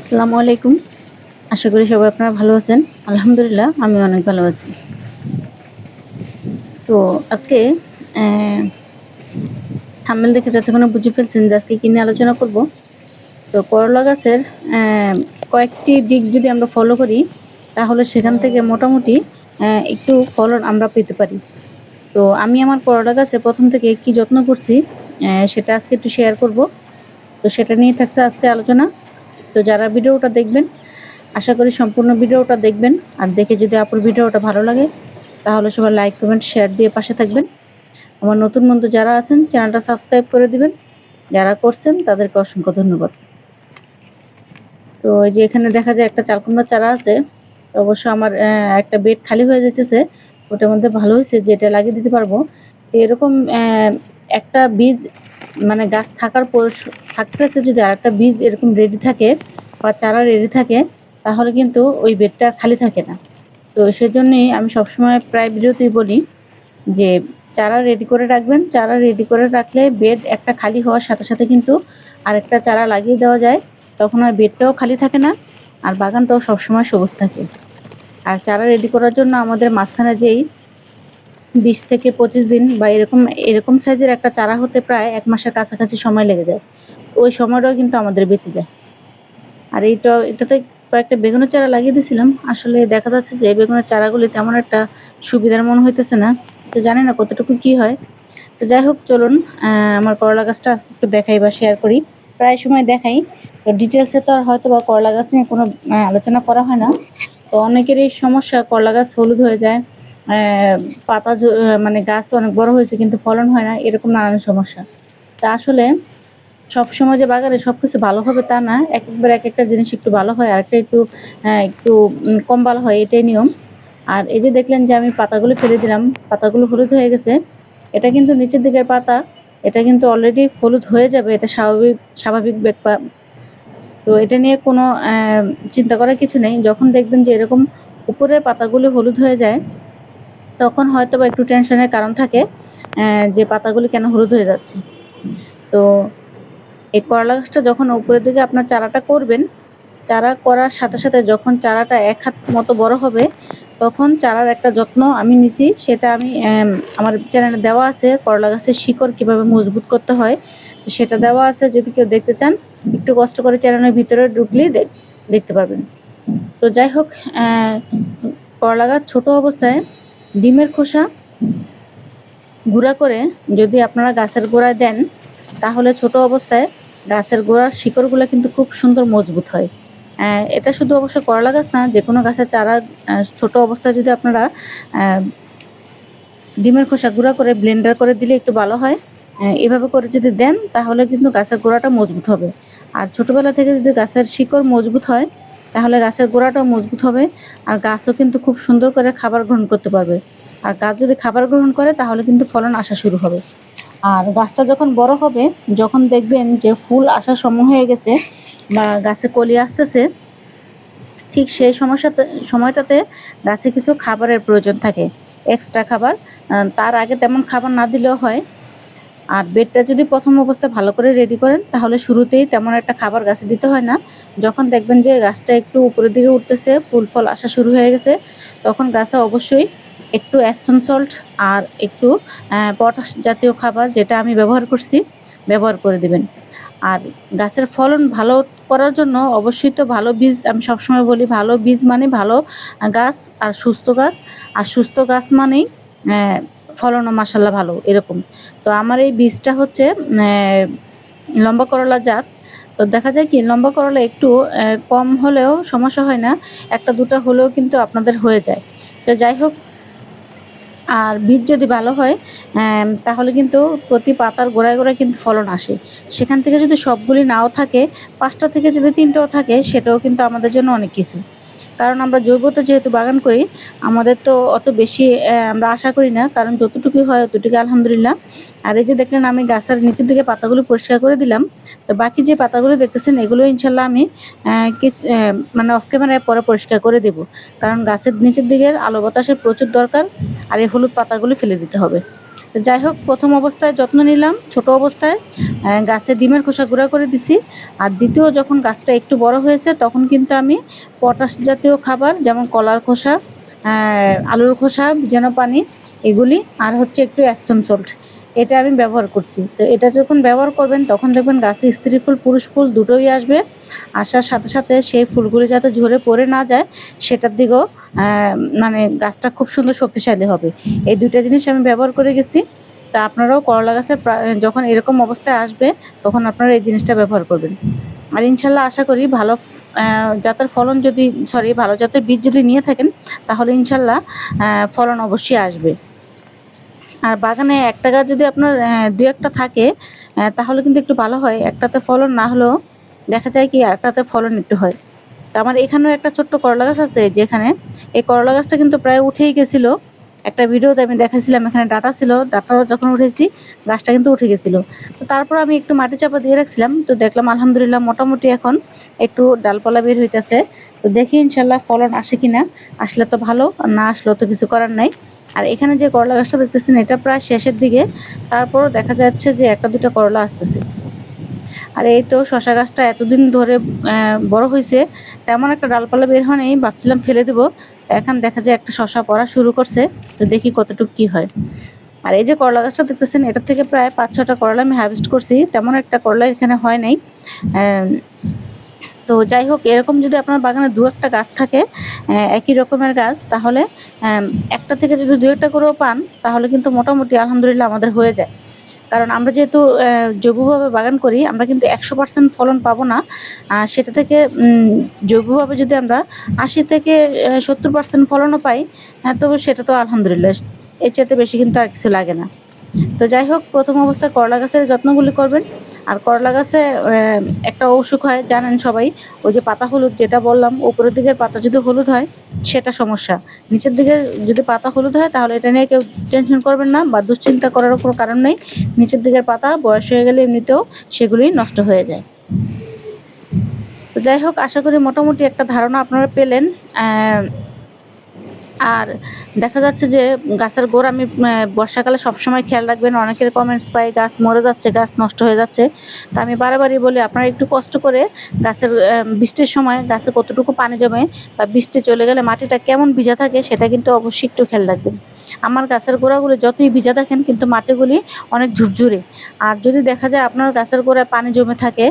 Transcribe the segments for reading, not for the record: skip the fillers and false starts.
আসসালামু আলাইকুম। আশা করি সবাই আপনারা ভালো আছেন। আলহামদুলিল্লাহ আমি অনেক ভালো আছি। তো আজকে অ্যা থাম্বনেল দেখে তো এতক্ষণে বুঝে ফেলছেন যে আজকে কি নিয়ে আলোচনা করব। তো করলা গাছের অ্যা কয়েকটি দিক যদি আমরা ফলো করি তাহলে সেখান থেকে মোটামুটি একটু ফলন আমরা পেতে পারি। তো আমি আমার করলা গাছে ১ম থেকে কি যত্ন করছি সেটা আজকে একটু শেয়ার করব। তো সেটা নিয়ে থাকছে আজকে আলোচনা। তো যারা ভিডিওটা দেখবেন আশা করি সম্পূর্ণ ভিডিওটা দেখবেন। আর দেখে যদি আপুর ভিডিওটা ভালো লাগে তাহলে সবাই লাইক, কমেন্ট, শেয়ার দিয়ে পাশে থাকবেন। আমার নতুন বন্ধু যারা আছেন চ্যানেলটা সাবস্ক্রাইব করে দিবেন। যারা করছেন তাদেরকে অসংখ্য ধন্যবাদ। তো এই যে এখানে দেখা যায় একটা চাল কুমড়ার চারা আছে। অবশ্য আমার একটা বেড খালি হয়ে যাইতেছে। ওটার মধ্যে ভালো হইছে যে এটা লাগিয়ে দিতে পারবো। তো এরকম একটা বীজ মানে গাছ থাকার পর থাকতে, থাকতে যদি আরেকটা বীজ এরকম রেডি থাকে বা চারা রেডি থাকে তাহলে কিন্তু ওই বেডটা আর খালি থাকে না। তো সেজন্যই আমি সবসময় প্রায় ভিডিওতেই বলি যে চারা রেডি করে রাখবেন। চারা রেডি করে রাখলে বেড একটা খালি হওয়ার সাথে, সাথে কিন্তু আরেকটা চারা লাগিয়ে দেওয়া যায়। তখন আর বেডটাও খালি থাকে না, আর বাগানটাও সবসময় সবুজ থাকে। আর চারা রেডি করার জন্য আমাদের মাঝখানে যেই ২০ থেকে ২৫ দিন বা এরকম সাইজের একটা চারা হতে প্রায় ১ মাসের কাছাকাছি সময় লেগে যায়। ওই সময়টাও কিন্তু আমাদের বেঁচে যায়। আর এটাতে কয়েকটা বেগুনের চারা লাগিয়ে দিয়েছিলাম। আসলে দেখা যাচ্ছে যে বেগুনের চারাগুলি তেমন একটা সুবিধার মনে হইতেছে না। তো জানি না কতটুকু কি হয়। তো যাই হোক চলুন আমার করলা গাছটা আজকে একটু দেখাই বা শেয়ার করি। প্রায় সময় দেখাই। তো ডিটেইলসে তো আর হয়তোবা করলা গাছ নিয়ে কোনো আলোচনা করা হয় না। তো অনেকেরই সমস্যা করলা গাছ হলুদ হয়ে যায়। অ্যা পাতা মানে গাছ অনেক বড় হয়েছে কিন্তু ফলন হয় না। এরকম নানান সমস্যা। তা আসলে সবসময় যে বাগানে সবকিছু ভালো হবে তা না। একেকবার একেকটা জিনিস একটু ভালো হয়, আরেকটা একটু কম ভালো হয়, এটাই নিয়ম। আর এই যে দেখলেন যে আমি পাতাগুলো ফেলে দিলাম, পাতাগুলো হলুদ হয়ে গেছে। এটা কিন্তু নিচের দিকের পাতা, এটা কিন্তু অলরেডি হলুদ হয়ে যাবে। এটা স্বাভাবিক ব্যাপার। তো এটা নিয়ে কোনো চিন্তা করার কিছু নেই। যখন দেখবেন যে এরকম উপরের পাতাগুলো হলুদ হয়ে যায়, তখন হয়তোবা একটু টেনশনের কারণ থাকে যে পাতাগুলো কেন হলুদ হয়ে যাচ্ছে। তো এই করলা গাছটা যখন উপরের দিকে আপনার চারাটা করবেন, চারা করার সাথে, সাথে যখন চারাটা ১ হাত মতো বড় হবে, তখন চারার একটা যত্ন আমি নিছি। সেটা আমি আমার চ্যানেলে দেওয়া আছে। করলা গাছের শিকড় কিভাবে মজবুত করতে হয়। তো সেটা দেওয়া আছে। যদি কেউ দেখতে চান, একটু কষ্ট করে চ্যানেলের ভিতরে ঢুকলেই দেখতে পারবেন। তো যাই হোক করলা গাছ ছোট অবস্থায় ডিমের খোসা গুঁড়া করে যদি আপনারা গাছের গোড়ায় দেন, তাহলে ছোট অবস্থায় গাছের গোড়ার শিকড়গুলা কিন্তু খুব সুন্দর মজবুত হয়। এটা শুধু অবশ্য করলা গাছ না, যেকোনো গাছের চারা ছোট অবস্থায় যদি আপনারা অ্যা ডিমের খোসা গুঁড়া করে ব্লেন্ডার করে দিলে একটু ভালো হয়। এভাবে করে যদি দেন তাহলে কিন্তু গাছের গোড়াটা মজবুত হবে। আর ছোটবেলা থেকে যদি গাছের শিকড় মজবুত হয়, তাহলে গাছের গোড়াটাও মজবুত হবে। আর গাছও কিন্তু খুব সুন্দর করে খাবার গ্রহণ করতে পারবে। আর গাছ যদি খাবার গ্রহণ করে তাহলে কিন্তু ফলন আসা শুরু হবে। আর গাছটা যখন বড় হবে, যখন দেখবেন যে ফুল আসার সময় হয়ে গেছে বা গাছে কলি আসতেছে, ঠিক সেই সময়টাতে গাছে কিছু খাবারের প্রয়োজন থাকে, এক্সট্রা খাবার। তার আগে তেমন খাবার না দিলেও হয়। আর বেডটা যদি ১ম অবস্থায় ভালো করে রেডি করেন তাহলে শুরুতেই তেমন একটা খাবার গাছে দিতে হয় না। যখন দেখবেন যে গাছটা একটু উপরের দিকে উঠতেছে, ফুল ফল আসা শুরু হয়ে গেছে, তখন গাছে অবশ্যই একটু এপসম সল্ট আর একটু পটাশ জাতীয় খাবার, যেটা আমি ব্যবহার করছি, ব্যবহার করে দিবেন। আর গাছের ফলন ভালো করার জন্য অবশ্যই তো ভালো বীজ, আমি সবসময় বলি ভালো বীজ মানে ভালো গাছ আর সুস্থ গাছ। আর সুস্থ গাছ মানেই ফলনও মাশাআল্লাহ ভালো, এরকম। তো আমার এই বীজটা হচ্ছে লম্বা করলা জাত। তো দেখা যায় কি লম্বা করলা একটু কম হলেও সমস্যা হয় না। ১ টা ২ টা হলেও কিন্তু আপনাদের হয়ে যায়। তো যাই হোক, আর বীজ যদি ভালো হয় তাহলে কিন্তু প্রতি পাতার গোড়ায়, গোড়ায় কিন্তু ফলন আসে। সেখান থেকে যদি সবগুলি নাও থাকে, ৫ টা থেকে যদি ৩ টাও থাকে সেটাও কিন্তু আমাদের জন্য অনেক কিছু। কারণ আমরা জৈবতে যেহেতু বাগান করি, আমাদের তো অত বেশি আমরা আশা করি না। কারণ যতটুকুই হয় অতটুকুই আলহামদুলিল্লাহ। আর এই যে দেখলেন আমি গাছের নিচের দিকে পাতাগুলো পরিষ্কার করে দিলাম। তো বাকি যে পাতাগুলো দেখতেছেন এগুলো ইনশাআল্লাহ আমি মানে অফ ক্যামেরায় পরে পরিষ্কার করে দেব। কারণ গাছের নিচের দিকের আলো বাতাসের প্রচুর দরকার। আর এই হলুদ পাতাগুলো ফেলে দিতে হবে। তো যাই হোক, প্রথম অবস্থায় যত্ন নিলাম, ছোট অবস্থায় গাছে ডিমের খোসা গুঁড়া করে দিছি। আর দ্বিতীয় যখন গাছটা একটু বড় হয়েছে তখন কিন্তু আমি পটাশ জাতীয় খাবার, যেমন কলার খোসা, আলুর খোসা, ভিজানো পানি, এগুলি আর হচ্ছে একটু অ্যাপসম সল্ট, এটা আমি ব্যবহার করছি। তো এটা যখন ব্যবহার করবেন তখন দেখবেন গাছে স্ত্রী ফুল পুরুষ ফুল দুটোই আসবে। আসার সাথে সাথে সেই ফুলগুলি যাতে ঝরে পড়ে না যায় সেটার দিকেও মানে গাছটা খুব সুন্দর শক্তিশালী হবে। এই দুইটা জিনিস আমি ব্যবহার করে গেছি। তা আপনারাও করলা গাছের যখন এরকম অবস্থায় আসবে তখন আপনারা এই জিনিসটা ব্যবহার করবেন। আর ইনশাল্লাহ আশা করি ভালো জাতের ফলন যদি ভালো জাতের বীজ যদি নিয়ে থাকেন তাহলে ইনশাল্লাহ ফলন অবশ্যই আসবে। আর বাগানে একটা গাছ যদি আপনার দু একটা থাকে তাহলে কিন্তু একটু ভালো হয়। একটাতে ফলন না হলেও দেখা যায় কি আরেকটাতে ফলন একটু হয়। তো আমার এখানেও একটা ছোট্ট করলা গাছ আছে, যেখানে এই করলা গাছটা কিন্তু প্রায় উঠেই গেছিল। একটা ভিডিওতে আমি দেখাছিলাম, এখানে ডাটা ছিল, ডাটা যখন উঠেছি গাছটা কিন্তু উঠে গেছিল। তো তারপর আমি একটু মাটি চাপা দিয়ে রাখছিলাম, তো দেখলাম আলহামদুলিল্লাহ মোটামুটি এখন একটু ডালপালা বের হইতেছে। তো দেখি ইনশাল্লাহ ফলন আসে কিনা, আসলে তো ভালো, আর না আসলেও তো কিছু করার নাই। আর এখানে যে করলা গাছটা দেখতেছেন এটা প্রায় শেষের দিকে, তারপরও দেখা যাচ্ছে যে একটা দুটা করলা আসতেছে। আর এই তো শশা গাছটা এতদিন ধরে বড় হয়েছে, তেমন একটা ডালপালা বের হয় নাই, ভাবছিলাম ফেলে দেবো। এখন দেখা যায় একটা শশা পড়া শুরু করছে, তো দেখি কতটুকু কি হয়। আর এই যে করলা গাছটা দেখতেছেন এটা থেকে প্রায় 5-6টা করলা আমি হারভেস্ট করছি, তেমন একটা করলা এখানে হয় নাই। তো যাই হোক, এরকম যদি আপনার বাগানে দু একটা গাছ থাকে একই রকমের গাছ, তাহলে একটা থেকে যদি দু একটা করেও পান তাহলে কিন্তু মোটামুটি আলহামদুলিল্লাহ আমাদের হয়ে যায়। কারণ আমরা যেহেতু জৈবভাবে বাগান করি, আমরা কিন্তু 100% ফলন পাবো না। সেটা থেকে জৈবভাবে যদি আমরা 80 থেকে 70% ফলনও পাই, তবে সেটা তো আলহামদুলিল্লাহ, এর চাইতে বেশি কিন্তু আর কিছু লাগে না। তো যাই হোক, প্রথম অবস্থায় করলা গাছের যত্নগুলি করবেন। আর করলা গাছে একটা অসুখ হয় জানেন সবাই, ওই যে পাতা হলুদ, যেটা বললাম উপরের দিকের পাতা যদি হলুদ হয় সেটা সমস্যা, নিচের দিকে যদি পাতা হলুদ হয় তাহলে এটা নিয়ে কেউ টেনশন করবেন না বা দুশ্চিন্তা করারও কোনো কারণ নেই। নিচের দিকের পাতা বয়স হয়ে গেলে এমনিতেও সেগুলি নষ্ট হয়ে যায়। তো যাই হোক, আশা করি মোটামুটি একটা ধারণা আপনারা পেলেন। আর দেখা যাচ্ছে যে গাছের গোড়া আমি বর্ষাকালে সবসময় খেয়াল রাখবেন। অনেকের কমেন্টস পাই গাছ মরে যাচ্ছে, গাছ নষ্ট হয়ে যাচ্ছে। তো আমি বারবারই বলি আপনারা একটু কষ্ট করে গাছের বৃষ্টির সময় গাছে কতটুকু পানি জমে বা বৃষ্টি চলে গেলে মাটিটা কেমন ভিজা থাকে সেটা কিন্তু অবশ্যই একটু খেয়াল রাখবেন। আমার গাছের গোড়াগুলি যতই ভিজা দেখেন কিন্তু মাটিগুলি অনেক ঝুরঝুরে। আর যদি দেখা যায় আপনার গাছের গোড়ায় পানি জমে থাকে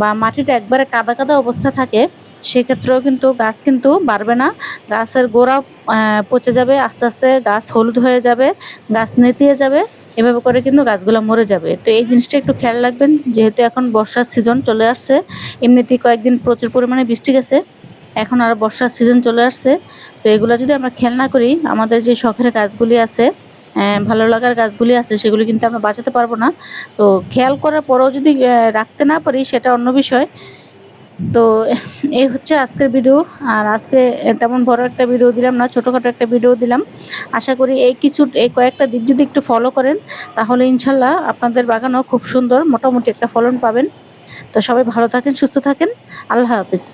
বা মাটিটা একবারে কাদা কাদা অবস্থা থাকে, সেক্ষেত্রেও কিন্তু গাছ কিন্তু বাড়বে না। গাছের গোড়া পচে যাবে, আস্তে আস্তে গাছ হলুদ হয়ে যাবে, গাছ নেতিয়ে যাবে, এভাবে করে কিন্তু গাছগুলো মরে যাবে। তো এই জিনিসটা একটু খেয়াল রাখবেন, যেহেতু এখন বর্ষার সিজন চলে আসছে। এমনিতেই কয়েকদিন প্রচুর পরিমাণে বৃষ্টি গেছে, এখন আর বর্ষার সিজন চলে আসছে। তো এগুলো যদি আমরা খেয়াল না করি, আমাদের যে শখের গাছগুলি আছে, ভালো লাগার গাছগুলি আছে, সেগুলি কিন্তু আমরা বাঁচাতে পারবো না। তো খেয়াল করার পরেও যদি রাখতে না পারি সেটা অন্য বিষয়। তো এই হচ্ছে আজকের ভিডিও। আর আজকে তেমন বড় একটা ভিডিও দিলাম না, ছোটোখাটো একটা ভিডিও দিলাম। আশা করি এই কয়েকটা দিক যদি একটু ফলো করেন তাহলে ইনশাল্লাহ আপনাদের বাগানও খুব সুন্দর মোটামুটি একটা ফলন পাবেন। তো সবাই ভালো থাকেন, সুস্থ থাকেন। আল্লাহ হাফিজ।